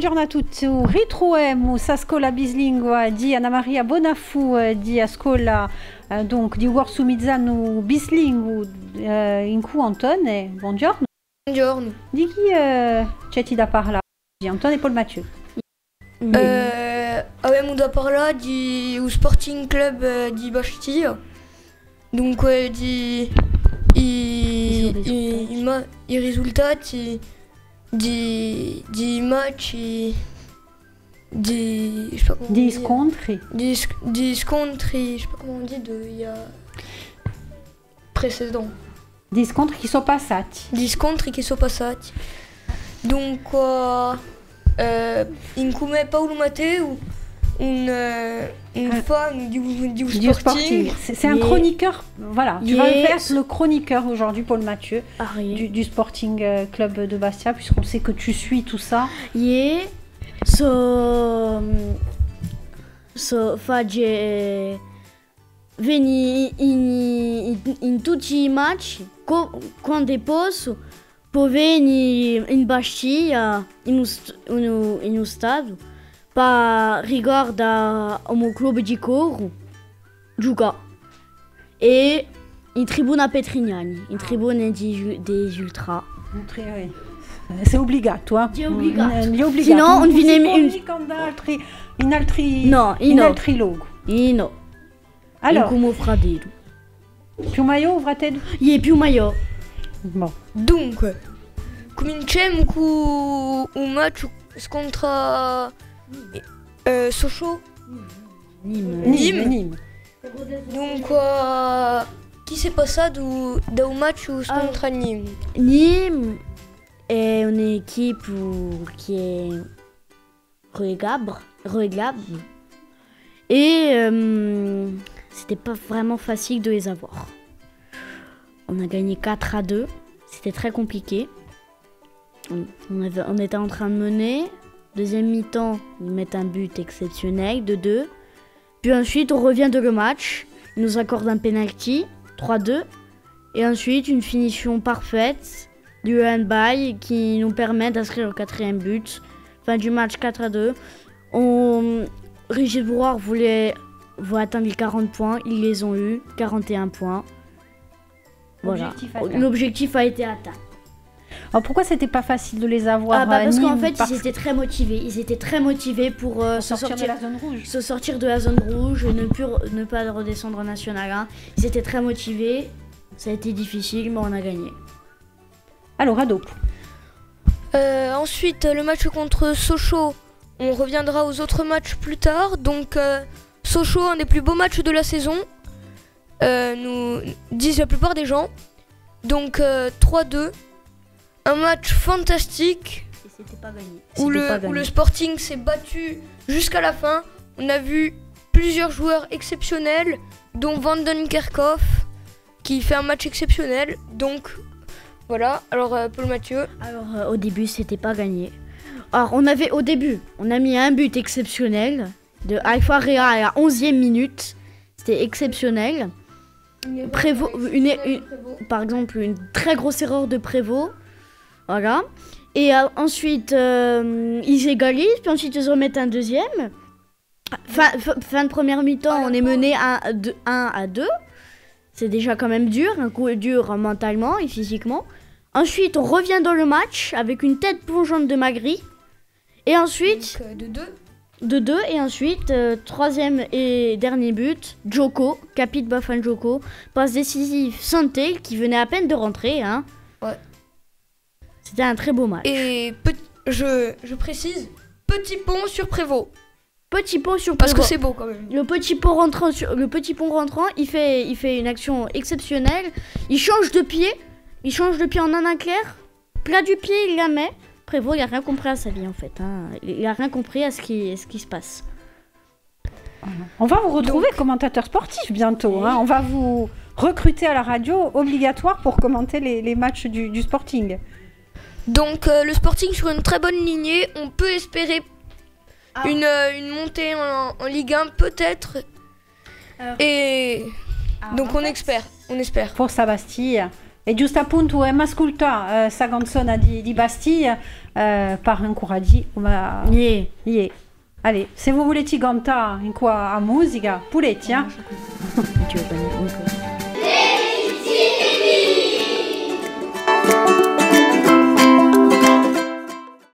buongiorno a tutti. Ritroviamo sa scuola bislingua di Anna Maria Bonafu di scuola di Corso Mizzano bislingua in cui Antone. Buongiorno. Buongiorno. Di chi c'è da parlare? Di Antone e Paul Mathieu. Avevamo da parlare di Sporting Club di Bastia. Dunque i risultati di match di scontri. Di scontri, je sais pas comment on dit, il y a précédent. Di scontri che sono passati. Di scontri che sono passati. Dunque, in come Paolo Matteo, une fan du sporting. C'est un chroniqueur, voilà. Tu vas faire le chroniqueur aujourd'hui, Paul Mathieu, du Sporting Club de Bastia, puisqu'on sait que tu suis tout ça. Fage veni in tutti i match quando posso per venire in Bastia in uno stadio per riguarda il club di Coro gioca e in tribuna Petrignani, in tribuna des ultras. C'est obligato, hein? È obbligato. Sinon, non viene in altri luoghi. No. Allora, come fratello. più maio o fratello? Più maio. Bon. Dunque, cominciamo con un match scontro Sochaux. Nîmes. Dunque, chi si è passato da un match scontro Nîmes? Nîmes est une équipe qui est regable. Et c'était pas vraiment facile de les avoir. On a gagné 4-2. C'était très compliqué. On était en train de mener. Deuxième mi-temps, ils mettent un but exceptionnel de 2. Puis ensuite, on revient de le match. Ils nous accordent un penalty, 3-2. Et ensuite, une finition parfaite du handball qui nous permet d'inscrire le 4e but. Fin du match 4-2. Régis Bourard voulait atteindre les 40 points. Ils les ont eu, 41 points. Voilà. L'objectif a été atteint. Alors pourquoi c'était pas facile de les avoir parce qu'en fait, ils étaient très motivés. Ils étaient très motivés pour sortir de la zone rouge. Se sortir de la zone rouge, ne pas redescendre en National 1. Ils étaient très motivés. Ça a été difficile, mais on a gagné. Alors, Ado. Ensuite, le match contre Sochaux. On reviendra aux autres matchs plus tard. Donc, Sochaux, un des plus beaux matchs de la saison, nous disent la plupart des gens. Donc, 3-2. Un match fantastique. Et c'était pas gagné. Où le Sporting s'est battu jusqu'à la fin. On a vu plusieurs joueurs exceptionnels, dont Van den Kerkhoff, qui fait un match exceptionnel. Donc, voilà. Alors, Paul Mathieu. Alors, au début, c'était pas gagné. Alors, on a mis un but exceptionnel de Alpha Rea à la 11e minute. C'était exceptionnel. Prévost, par exemple, une très grosse erreur de Prévost. Voilà. Et ensuite, ils égalisent, puis ensuite, ils remettent un deuxième. Fin de première mi-temps, on est mené 1-2. C'est déjà quand même dur, un coup dur mentalement et physiquement. Ensuite, on revient dans le match avec une tête plongeante de Magri. Et ensuite... De 2. Et ensuite, troisième et dernier but, Djoko, Capit Bafan Djoko. Passe décisive Santé, qui venait à peine de rentrer. Hein. Ouais. C'était un très beau match. Et je précise, petit pont sur Prévost. Petit pont sur Prévost. Parce que c'est beau quand même. Le petit pont rentrant, il fait une action exceptionnelle. Il change de pied en un clair. Plat du pied, il la met. Prévost, il n'a rien compris à sa vie en fait. Hein. Il n'a rien compris à ce qui se passe. On va vous retrouver commentateur sportif bientôt. Oui. Hein. On va vous recruter à la radio, obligatoire pour commenter les matchs du Sporting. Donc le Sporting sur une très bonne lignée. On peut espérer une montée en Ligue 1 peut-être. Donc on espère. Forza Bastia. E giusto appunto ascolta questa canzone di Bastille per incoraggiare come... Yeah. Yeah. Allez, se vous voulez cantare in qua a musica, pure, Tu veux pas dire encore?